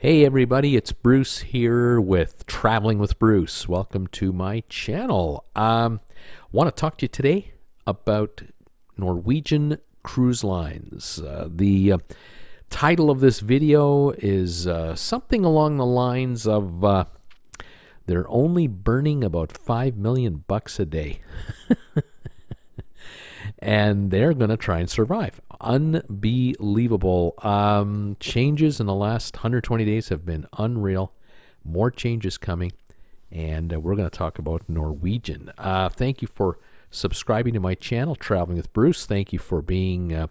Hey everybody, it's Bruce here with Traveling with Bruce. Welcome to my channel. Want to talk to you today about Norwegian Cruise Lines. The title of this video is something along the lines of they're only burning about $5 million a day. And they're going to try and survive. Unbelievable. Changes in the last 120 days have been unreal. More changes coming, and we're going to talk about Norwegian. Thank you for subscribing to my channel, Traveling with Bruce. Thank you for being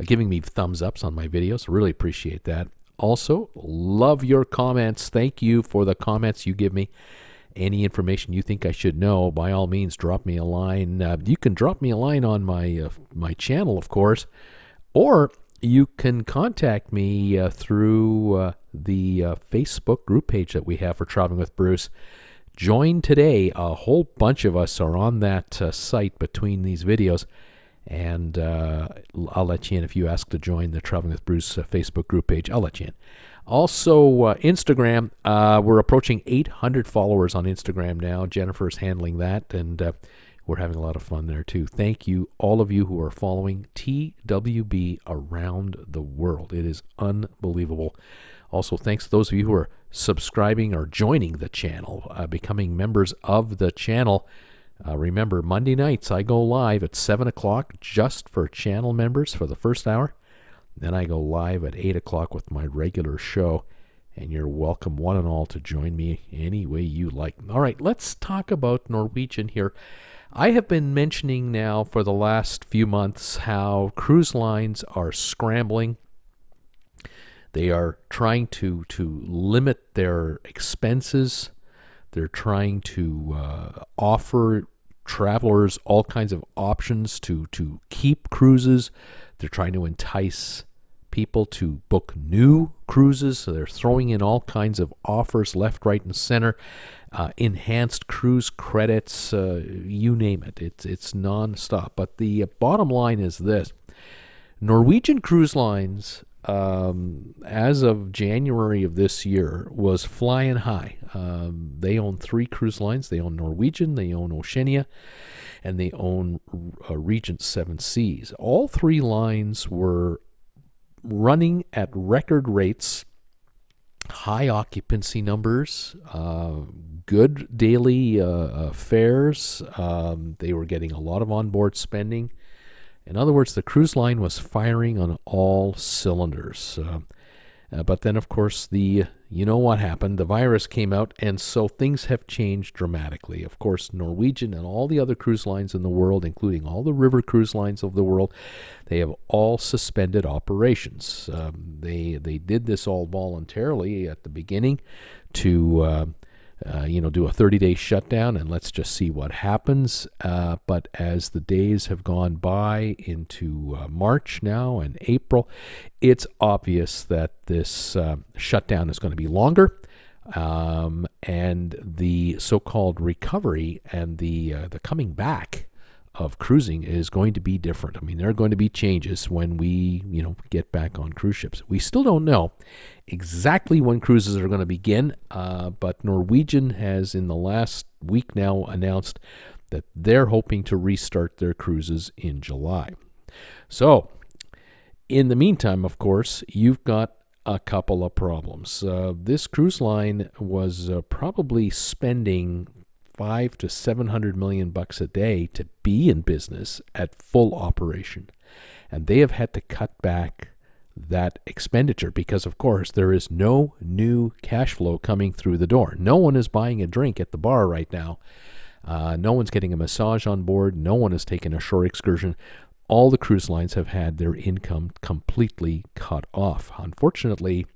giving me thumbs ups on my videos. Really appreciate that. Also, love your comments. Thank you for the comments you give me. Any information you think I should know, by all means, drop me a line. You can drop me a line on my channel, of course, or you can contact me through the Facebook group page that we have for Traveling with Bruce. Join today. A whole bunch of us are on that site between these videos, and I'll let you in if you ask to join the Traveling with Bruce Facebook group page. I'll let you in. Also, Instagram, we're approaching 800 followers on Instagram now. Jennifer's handling that, and we're having a lot of fun there too. Thank you, all of you who are following TWB around the world. It is unbelievable. Also, thanks to those of you who are subscribing or joining the channel, becoming members of the channel. Remember, Monday nights I go live at 7 o'clock just for channel members for the first hour. Then I go live at 8 o'clock with my regular show, and you're welcome one and all to join me any way you like. All right, let's talk about Norwegian here. I have been mentioning now for the last few months how cruise lines are scrambling. They are trying to limit their expenses. They're trying to offer travelers all kinds of options to keep cruises. They're trying to entice people to book new cruises, so they're throwing in all kinds of offers left, right, and center. Enhanced cruise credits, you name it. It's nonstop. But the bottom line is this. Norwegian Cruise Lines, as of January of this year, was flying high. They own 3 cruise lines. They own Norwegian, they own Oceania, and they own Regent Seven Seas. All 3 lines were running at record rates, high occupancy numbers, good daily fares. They were getting a lot of onboard spending. In other words, the cruise line was firing on all cylinders. But then, of course, you know what happened. The virus came out, and so things have changed dramatically. Of course, Norwegian and all the other cruise lines in the world, including all the river cruise lines of the world, they have all suspended operations. They did this all voluntarily at the beginning to do a 30-day shutdown, and let's just see what happens. But as the days have gone by into March now and April, it's obvious that this shutdown is going to be longer, and the so-called recovery and the coming back of cruising is going to be different. I mean, there are going to be changes when we, get back on cruise ships. We still don't know exactly when cruises are going to begin, but Norwegian has in the last week now announced that they're hoping to restart their cruises in July. So, in the meantime, of course, you've got a couple of problems. This cruise line was probably spending $500 to $700 million a day to be in business at full operation, and they have had to cut back that expenditure because, of course, there is no new cash flow coming through the door. No one is buying a drink at the bar right now. No one's getting a massage on board. No one is taking a shore excursion. All the cruise lines have had their income completely cut off. Unfortunately,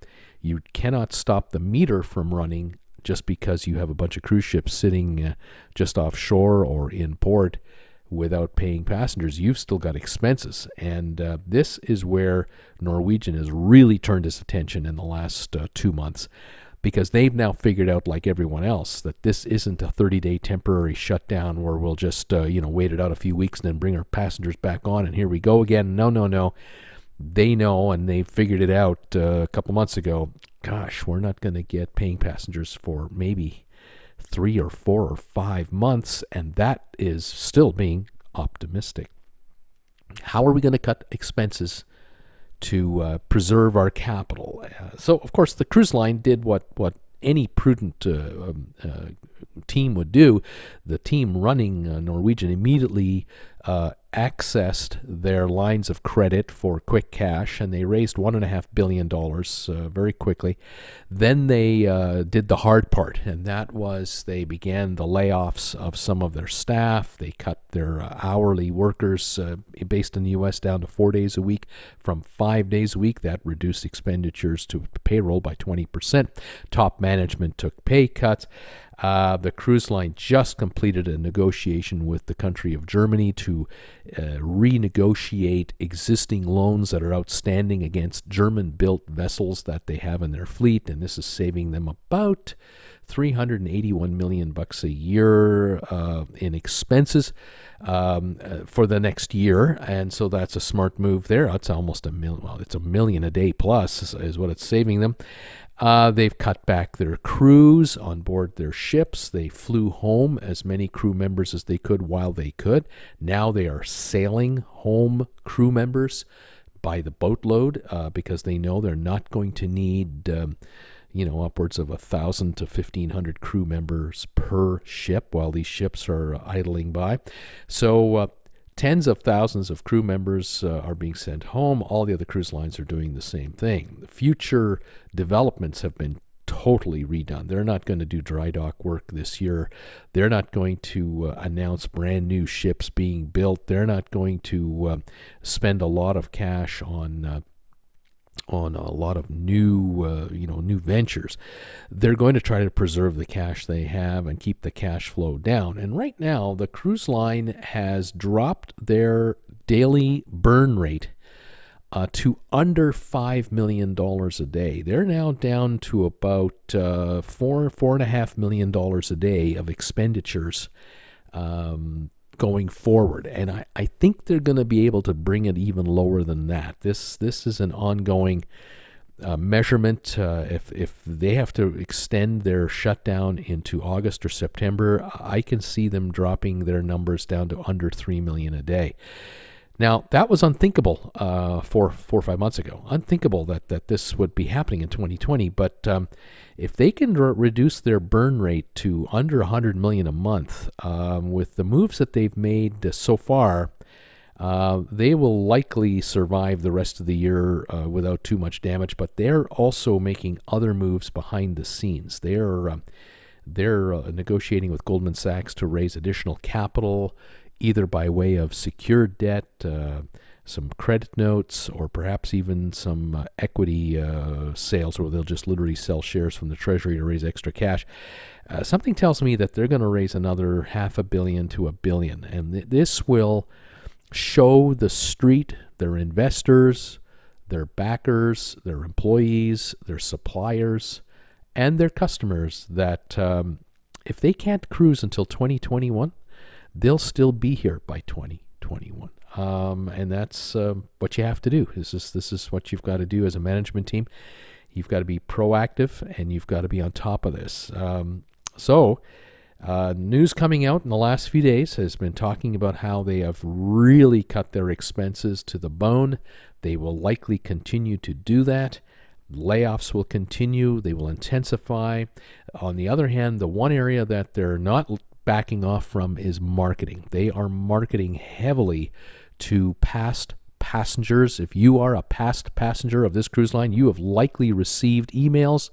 you cannot stop the meter from running just because you have a bunch of cruise ships sitting just offshore or in port without paying passengers. You've still got expenses. And this is where Norwegian has really turned its attention in the last 2 months, because they've now figured out, like everyone else, that this isn't a 30-day temporary shutdown where we'll just wait it out a few weeks and then bring our passengers back on and here we go again. No. They know, and they figured it out a couple months ago. gosh, we're not going to get paying passengers for maybe 3 or 4 or 5 months, and that is still being optimistic. How are we going to cut expenses to preserve our capital? So, of course, the cruise line did what any prudent team would do. The team running Norwegian immediately accessed their lines of credit for quick cash, and they raised $1.5 billion very quickly. Then they did the hard part, and that was they began the layoffs of some of their staff. They cut their hourly workers based in the U.S. down to 4 days a week from 5 days a week. That reduced expenditures to payroll by 20%. Top management took pay cuts. The cruise line just completed a negotiation with the country of Germany to renegotiate existing loans that are outstanding against German-built vessels that they have in their fleet, and this is saving them about $381 million a year in expenses for the next year, and so that's a smart move there. It's almost $1 million. Well, it's $1 million a day plus is what it's saving them. They've cut back their crews on board their ships. They flew home as many crew members as they could while they could. Now they are sailing home crew members by the boatload because they know they're not going to need upwards of 1,000 to 1,500 crew members per ship while these ships are idling by. So tens of thousands of crew members are being sent home. All the other cruise lines are doing the same thing. The future developments have been totally redone. They're not going to do dry dock work this year. They're not going to announce brand new ships being built. They're not going to spend a lot of cash on a lot of new ventures. They're going to try to preserve the cash they have and keep the cash flow down. And right now, the cruise line has dropped their daily burn rate to under $5 million a day. They're now down to about $4.5 million a day of expenditures going forward, and I think they're going to be able to bring it even lower than that. This is an ongoing measurement. If they have to extend their shutdown into August or September, I can see them dropping their numbers down to under $3 million a day. Now, that was unthinkable 4 or 5 months ago. Unthinkable that this would be happening in 2020. But if they can reduce their burn rate to under $100 million a month, with the moves that they've made so far, they will likely survive the rest of the year without too much damage. But they're also making other moves behind the scenes. They're negotiating with Goldman Sachs to raise additional capital, either by way of secured debt, some credit notes, or perhaps even some equity sales, where they'll just literally sell shares from the Treasury to raise extra cash. Something tells me that they're going to raise another $500 million to $1 billion, and this will show the street, their investors, their backers, their employees, their suppliers, and their customers that if they can't cruise until 2021, they'll still be here by 2021. And that's what you have to do. This is what you've got to do as a management team. You've got to be proactive, and you've got to be on top of this. News coming out in the last few days has been talking about how they have really cut their expenses to the bone. They will likely continue to do that. Layoffs will continue. They will intensify. On the other hand, the one area that they're not backing off from is marketing. They are marketing heavily to past passengers. If you are a past passenger of this cruise line, you have likely received emails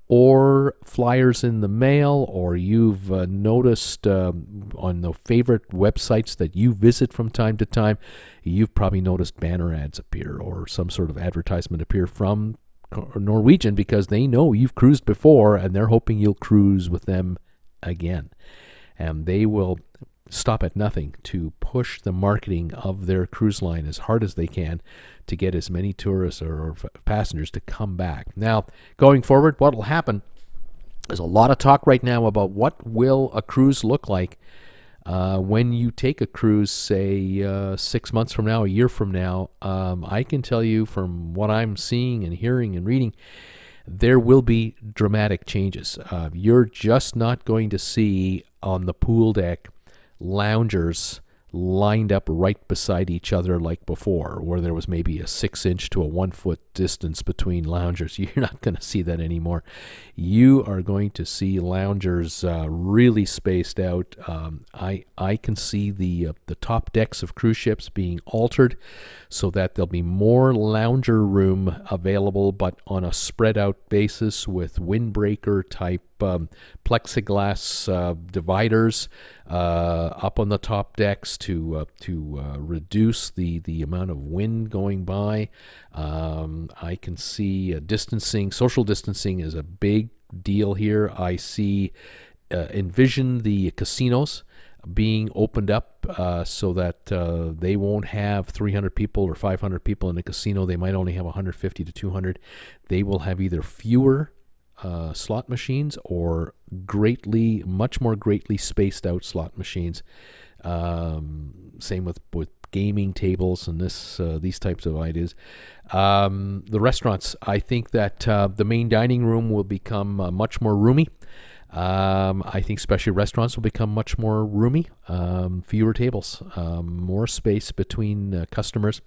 or flyers in the mail, or you've noticed on the favorite websites that you visit from time to time, you've probably noticed banner ads appear or some sort of advertisement appear from Norwegian, because they know you've cruised before and they're hoping you'll cruise with them again. And they will stop at nothing to push the marketing of their cruise line as hard as they can to get as many tourists or passengers to come back. Now, going forward, what will happen? There's a lot of talk right now about what will a cruise look like when you take a cruise, say 6 months from now, a year from now. I can tell you from what I'm seeing and hearing and reading, there will be dramatic changes. You're just not going to see on the pool deck loungers lined up right beside each other like before, where there was maybe a 6-inch to a 1-foot distance between loungers. You're not going to see that anymore. You are going to see loungers really spaced out. I can see the top decks of cruise ships being altered so that there'll be more lounger room available, but on a spread out basis with windbreaker type plexiglass dividers up on the top decks to reduce the amount of wind going by. I can see distancing. Social distancing is a big deal here. I see envision the casinos being opened up so that they won't have 300 people or 500 people in a casino. They might only have 150 to 200. They will have either fewer slot machines or much more greatly spaced out slot machines. Same with gaming tables and these types of ideas. The restaurants, I think that the main dining room will become much more roomy. I think especially restaurants will become much more roomy. Fewer tables, more space between customers.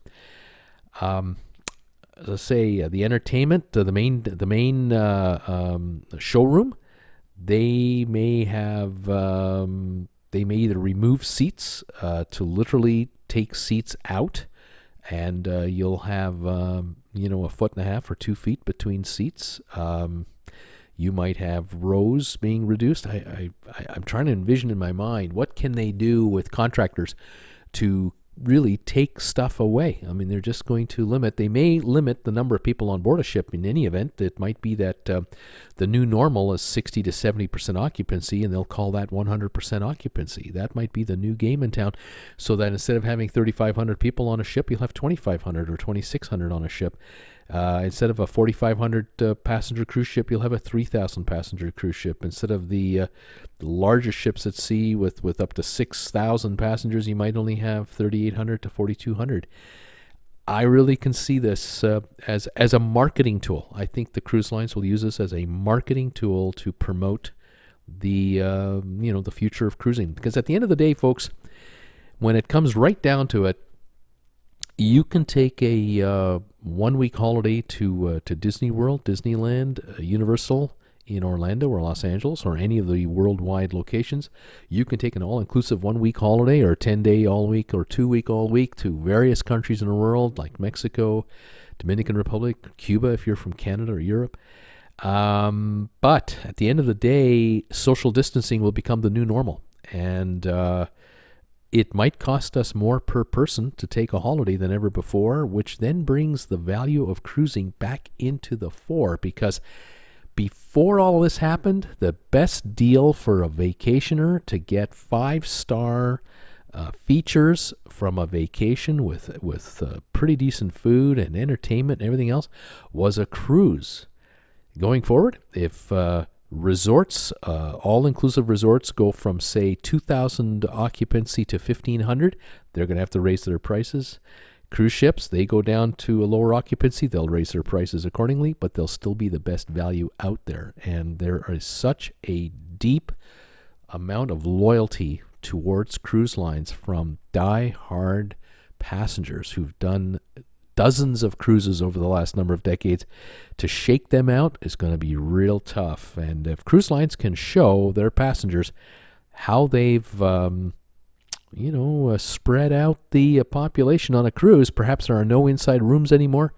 Let's say the entertainment, the main showroom, they may either remove seats to literally take seats out, and you'll have a 1.5 or 2 feet between seats. You might have rows being reduced. I'm trying to envision in my mind what can they do with contractors to really take stuff away. I mean, they're just going to they may limit the number of people on board a ship in any event. It might be that the new normal is 60 to 70% occupancy, and they'll call that 100% occupancy. That might be the new game in town, so that instead of having 3,500 people on a ship, you'll have 2,500 or 2,600 on a ship. Instead of a 4,500 passenger cruise ship, you'll have a 3,000 passenger cruise ship. Instead of the largest ships at sea with up to 6,000 passengers, you might only have 3,800 to 4,200. I really can see this as a marketing tool. I think the cruise lines will use this as a marketing tool to promote the future of cruising. Because at the end of the day, folks, when it comes right down to it, you can take a 1-week holiday to Disney World, Disneyland, Universal in Orlando or Los Angeles or any of the worldwide locations. You can take an all-inclusive 1-week holiday or 10-day all-week or 2-week all-week to various countries in the world like Mexico, Dominican Republic, Cuba if you're from Canada or Europe. But at the end of the day, social distancing will become the new normal. And it might cost us more per person to take a holiday than ever before, which then brings the value of cruising back into the fore, because before all this happened, the best deal for a vacationer to get 5-star features from a vacation with pretty decent food and entertainment and everything else was a cruise. Going forward, if resorts, all-inclusive resorts go from, say, 2,000 occupancy to 1,500, they're going to have to raise their prices. Cruise ships, they go down to a lower occupancy, they'll raise their prices accordingly, but they'll still be the best value out there. And there is such a deep amount of loyalty towards cruise lines from die-hard passengers who've done dozens of cruises over the last number of decades. To shake them out is going to be real tough. And if cruise lines can show their passengers how they've spread out the population on a cruise, perhaps there are no inside rooms anymore.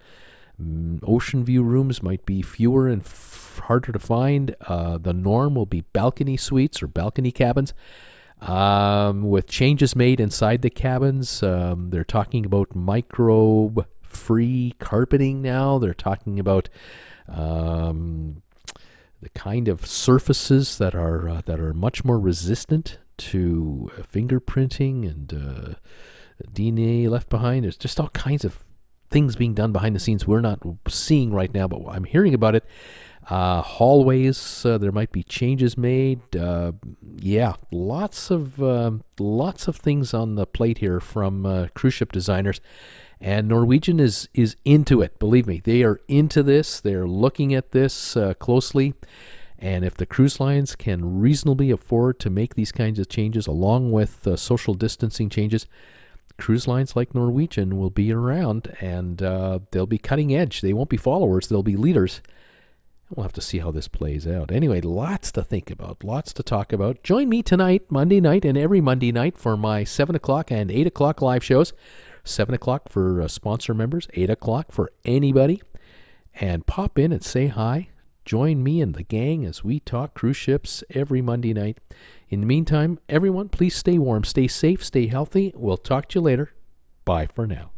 Ocean view rooms might be fewer and harder to find. The norm will be balcony suites or balcony cabins. With changes made inside the cabins, they're talking about microbe-free carpeting now. They're talking about the kind of surfaces that are much more resistant to fingerprinting and DNA left behind. There's just all kinds of things being done behind the scenes we're not seeing right now, but I'm hearing about it. Hallways, there might be changes made. Lots of things on the plate here from cruise ship designers. And Norwegian is into it. Believe me, they are into this. They're looking at this closely. And if the cruise lines can reasonably afford to make these kinds of changes, along with social distancing changes, cruise lines like Norwegian will be around, and they'll be cutting edge. They won't be followers. They'll be leaders. We'll have to see how this plays out. Anyway, lots to think about, lots to talk about. Join me tonight, Monday night, and every Monday night for my 7 o'clock and 8 o'clock live shows. 7 o'clock for sponsor members, 8 o'clock for anybody. And pop in and say hi. Join me and the gang as we talk cruise ships every Monday night. In the meantime, everyone, please stay warm, stay safe, stay healthy. We'll talk to you later. Bye for now.